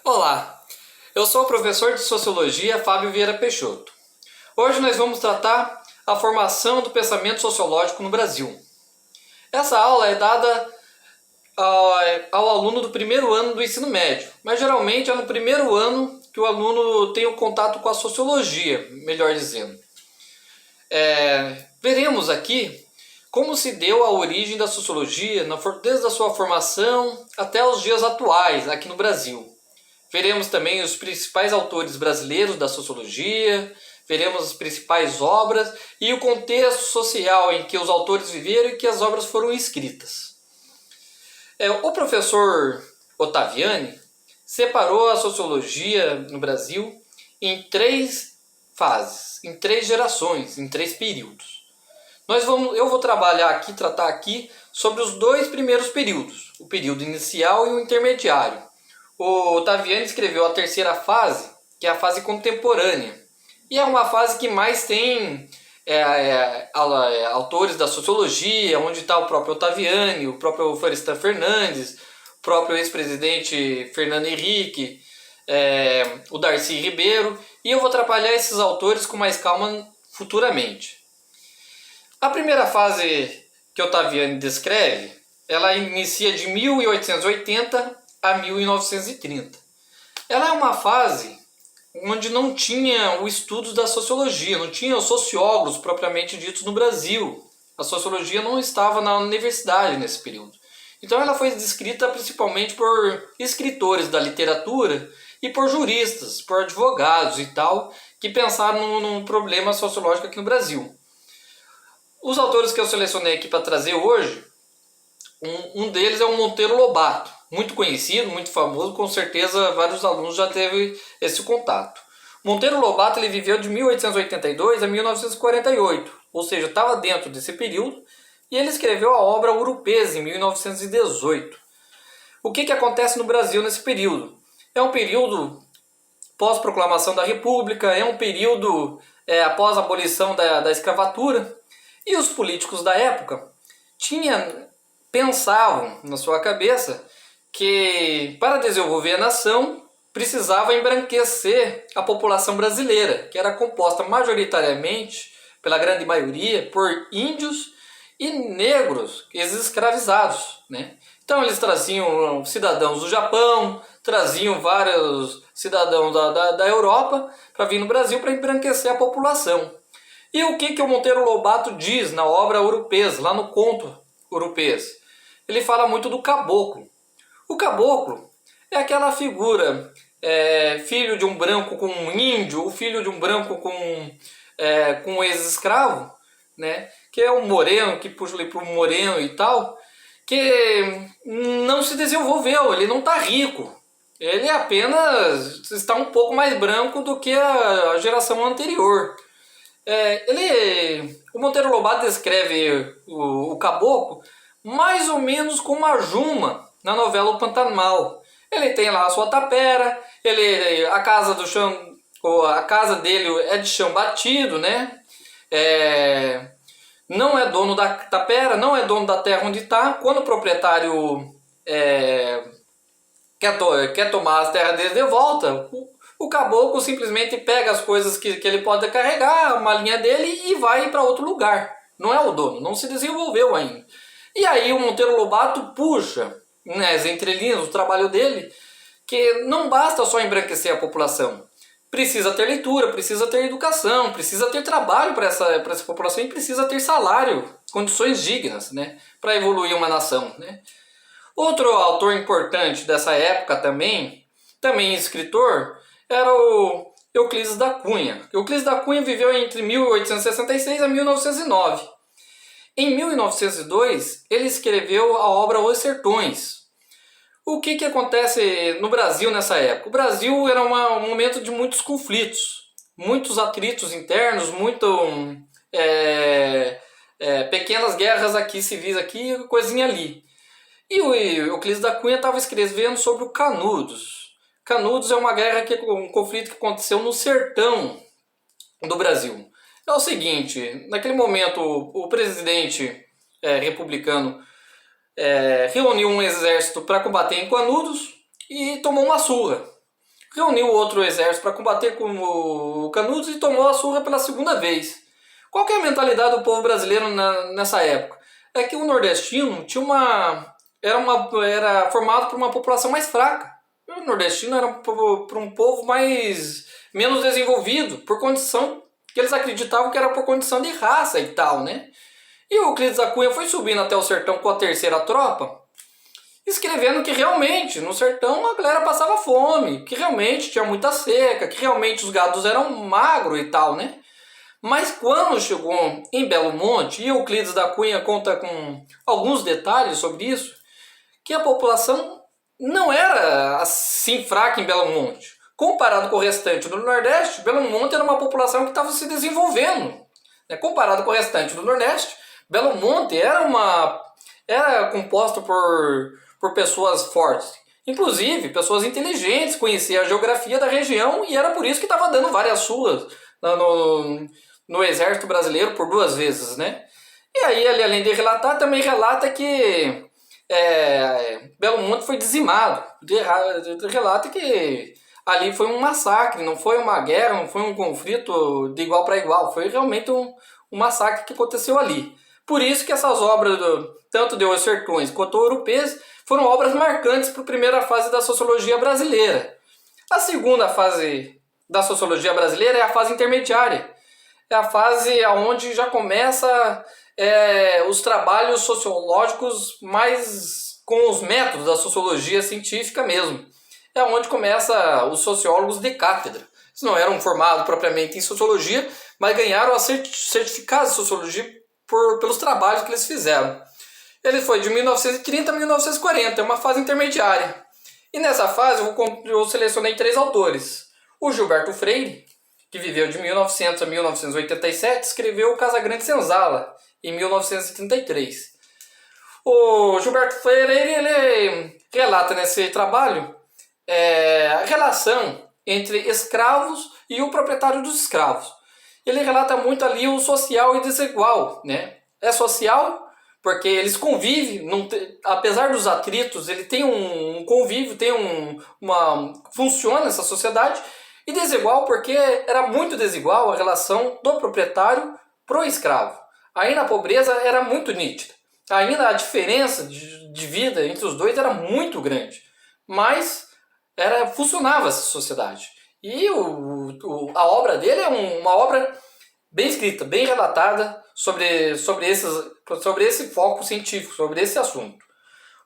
Olá, eu sou o professor de Sociologia Fábio Vieira Peixoto. Hoje nós vamos tratar a formação do pensamento sociológico no Brasil. Essa aula é dada ao aluno do primeiro ano do ensino médio, mas geralmente é no primeiro ano que o aluno tem o contato com a sociologia, melhor dizendo. Veremos aqui como se deu a origem da sociologia desde a sua formação até os dias atuais aqui no Brasil. Veremos também os principais autores brasileiros da sociologia, veremos as principais obras e o contexto social em que os autores viveram e que as obras foram escritas. O professor Ottaviani separou a sociologia no Brasil em 3 fases, em 3 gerações, em 3 períodos. Eu vou tratar aqui sobre os 2 primeiros períodos, o período inicial e o intermediário. O Ottaviani escreveu a terceira fase, que é a fase contemporânea. E é uma fase que mais tem autores da sociologia, onde está o próprio Ottaviani, o próprio Florestan Fernandes, o próprio ex-presidente Fernando Henrique, o Darcy Ribeiro. E eu vou trabalhar esses autores com mais calma futuramente. A primeira fase que Ottaviani descreve, ela inicia de 1880 a 1930. Ela é uma fase onde não tinha o estudo da sociologia, não tinha os sociólogos propriamente ditos no Brasil. A sociologia não estava na universidade nesse período. Então ela foi descrita principalmente por escritores da literatura e por juristas, por advogados e tal, que pensaram num problema sociológico aqui no Brasil. Os autores que eu selecionei aqui para trazer hoje, um deles é o Monteiro Lobato, muito conhecido, muito famoso, com certeza vários alunos já teve esse contato. Monteiro Lobato ele viveu de 1882 a 1948, ou seja, estava dentro desse período, e ele escreveu a obra Urupês em 1918. O que acontece no Brasil nesse período? É um período pós-proclamação da República, é um período após a abolição da escravatura, e os políticos da época pensavam na sua cabeça que para desenvolver a nação precisava embranquecer a população brasileira, que era composta majoritariamente, pela grande maioria, por índios e negros ex-escravizados, né? Então eles traziam cidadãos do Japão, traziam vários cidadãos da Europa para vir no Brasil para embranquecer a população. E o que o Monteiro Lobato diz na obra Urupês, lá no conto Urupês? Ele fala muito do caboclo. O caboclo é aquela figura, filho de um branco com um índio, ou filho de um branco com um ex-escravo, né? Que é um moreno, que puxa ali para um moreno e tal, que não se desenvolveu, ele não está rico. Ele apenas está um pouco mais branco do que a geração anterior. O Monteiro Lobato descreve o caboclo mais ou menos como a Juma na novela O Pantanal. Ele tem lá a sua tapera, a casa dele é de chão batido, né? Não é dono da tapera, não é dono da terra onde está. Quando o proprietário quer tomar as terras dele de volta, o caboclo simplesmente pega as coisas que ele pode carregar, uma linha dele, e vai para outro lugar. Não é o dono, não se desenvolveu ainda. E aí o Monteiro Lobato puxa, nas entrelinhas, o trabalho dele, que não basta só embranquecer a população. Precisa ter leitura, precisa ter educação, precisa ter trabalho para essa população e precisa ter salário, condições dignas, né, para evoluir uma nação, né? Outro autor importante dessa época também escritor, era o Euclides da Cunha. Euclides da Cunha viveu entre 1866 a 1909. Em 1902, ele escreveu a obra Os Sertões. O que acontece no Brasil nessa época? O Brasil era um momento de muitos conflitos, muitos atritos internos, pequenas guerras aqui, civis aqui, coisinha ali. E o Euclides da Cunha estava escrevendo sobre o Canudos. Canudos é um conflito que aconteceu no sertão do Brasil. É o seguinte, naquele momento o presidente republicano reuniu um exército para combater em Canudos e tomou uma surra. reuniu outro exército para combater com o Canudos e tomou a surra pela segunda vez. Qual que é a mentalidade do povo brasileiro nessa época? É que o nordestino tinha era formado por uma população mais fraca. O nordestino era por um povo menos desenvolvido, por condição que eles acreditavam que era por condição de raça e tal, né? E o Euclides da Cunha foi subindo até o sertão com a terceira tropa, escrevendo que realmente no sertão a galera passava fome, que realmente tinha muita seca, que realmente os gados eram magros e tal, né? Mas quando chegou em Belo Monte, e Euclides da Cunha conta com alguns detalhes sobre isso, que a população não era assim fraca em Belo Monte. Comparado com o restante do Nordeste, Belo Monte era uma população que estava se desenvolvendo. Comparado com o restante do Nordeste, Belo Monte era composto por pessoas fortes. Inclusive, pessoas inteligentes, conheciam a geografia da região e era por isso que estava dando várias surras no exército brasileiro por 2 vezes, né? E aí, ele, além de relatar, também relata que Belo Monte foi dizimado. Relata que ali foi um massacre, não foi uma guerra, não foi um conflito de igual para igual, foi realmente um massacre que aconteceu ali. Por isso que essas obras, tanto de Os Sertões quanto Ouro-Pês, foram obras marcantes para a primeira fase da sociologia brasileira. A segunda fase da sociologia brasileira é a fase intermediária. É a fase onde já começa os trabalhos sociológicos mais com os métodos da sociologia científica mesmo. É onde começa os sociólogos de cátedra. Eles não eram formados propriamente em sociologia, mas ganharam certificados de sociologia pelos trabalhos que eles fizeram. Ele foi de 1930 a 1940, é uma fase intermediária. E nessa fase eu selecionei 3 autores. O Gilberto Freire, que viveu de 1900 a 1987, escreveu o Casagrande Senzala, em 1933. O Gilberto Freire ele relata nesse trabalho a relação entre escravos e o proprietário dos escravos. Ele relata muito ali o social e desigual, né? É social porque eles convivem, apesar dos atritos, ele tem um convívio, funciona essa sociedade, e desigual porque era muito desigual a relação do proprietário pro escravo. Aí na pobreza era muito nítida. Ainda a diferença de vida entre os dois era muito grande, mas funcionava essa sociedade. E a obra dele é uma obra bem escrita, bem relatada sobre esse foco científico, sobre esse assunto.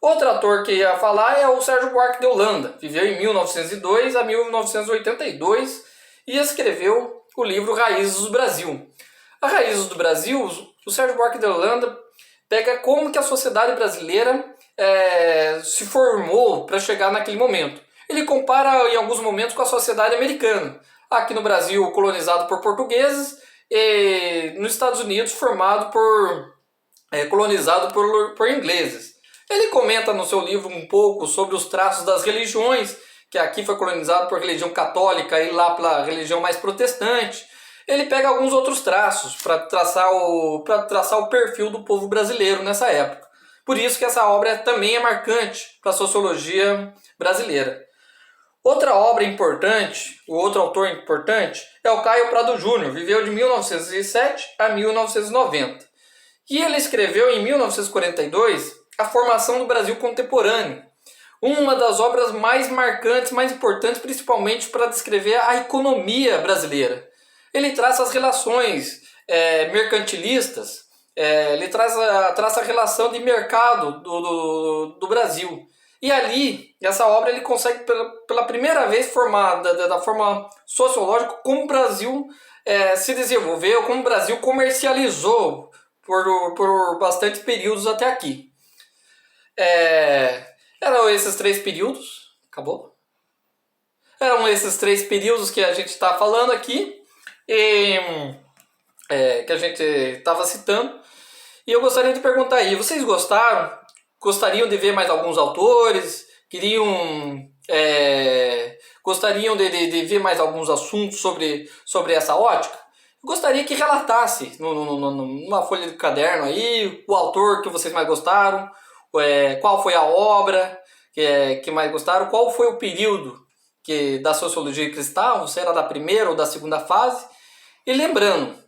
Outro autor que ia falar é o Sérgio Buarque de Holanda. Viveu em 1902 a 1982 e escreveu o livro Raízes do Brasil. A Raízes do Brasil, o Sérgio Buarque de Holanda pega como que a sociedade brasileira se formou para chegar naquele momento. Ele compara em alguns momentos com a sociedade americana. Aqui no Brasil, colonizado por portugueses, e nos Estados Unidos, colonizado por ingleses. Ele comenta no seu livro um pouco sobre os traços das religiões, que aqui foi colonizado por religião católica e lá pela religião mais protestante. Ele pega alguns outros traços para traçar o perfil do povo brasileiro nessa época. Por isso que essa obra também é marcante para a sociologia brasileira. Outra obra importante, o outro autor importante, é o Caio Prado Júnior, viveu de 1907 a 1990. E ele escreveu em 1942 A Formação do Brasil Contemporâneo, uma das obras mais marcantes, mais importantes, principalmente para descrever a economia brasileira. Ele traz as relações mercantilistas, ele traça a relação de mercado do Brasil. E ali, essa obra, ele consegue pela primeira vez formar da forma sociológica como o Brasil se desenvolveu, como o Brasil comercializou por bastantes períodos até aqui. Eram esses 3 períodos. Acabou? Eram esses 3 períodos que a gente está falando aqui, que a gente estava citando. E eu gostaria de perguntar aí, vocês gostaram? Gostariam de ver mais alguns autores? Gostariam de ver mais alguns assuntos sobre essa ótica? Gostaria que relatasse numa folha de caderno aí o autor que vocês mais gostaram, qual foi a obra que mais gostaram, qual foi o período da sociologia cristã, você era da primeira ou da segunda fase. E lembrando